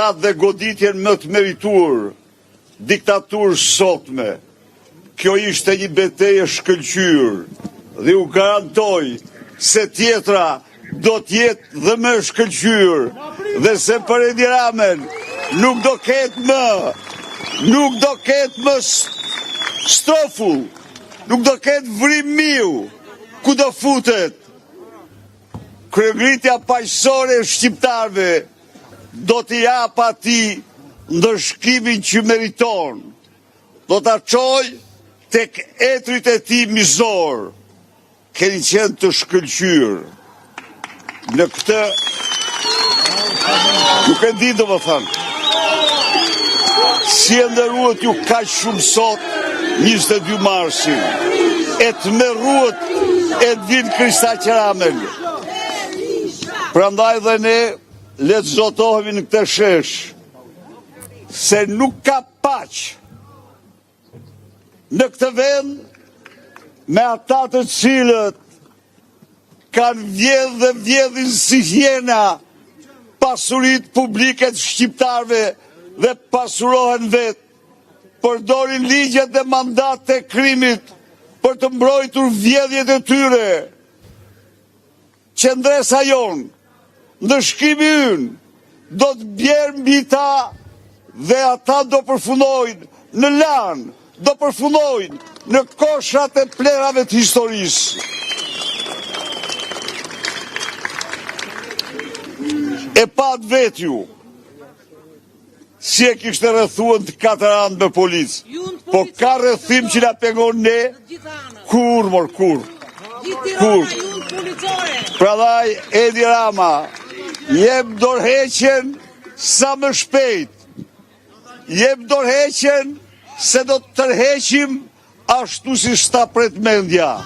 dhurat dhe goditjen më të merituar diktaturë sotme. Kjo ishte një betejë shkëlqyer dhe u garantoj se tjetra do t'jetë dhe më shkëlqyer dhe se për Edi Ramën nuk do ketë më strofull, nuk do ketë vrimiu ku do futet. Kryegritja paqësore e shqiptarëve do t'i jap atij ndërshkimin që meriton. Do t'a çojë tek etrit e tij mizor. Keni qenë të shkëlqyer. Në këtë nuk e di domethënë. Si e ndërruhet ju kaq shumë sot 22 marsin. E të merruhet Edvin Kristaqeramel. Prandaj dhe ne le të zotohemi në këtë shesh, se nuk ka paqë në këtë vend me ata të cilët kanë vjedhë dhe vjedhin si hjena pasurit publike të shqiptarve dhe pasurohen vetë, përdorin ligjet dhe mandat të krimit për të mbrojtur vjedhjet e tyre. Qendresa jonë, ndëshkimi ynë do të bjerë mbi ta dhe ata do përfundojnë në lanë, do përfundojnë në koshat e plerave të historisë. E pat vetë ju, si e kishte rrethuar të 4 anë me policë, po ka rrethim që na pengon ne, kur. Prandaj Edi Rama, jep dorëheqjen sa më shpejt. Jep dorëheqjen se do të tërheqim ashtu si sta pret mendja.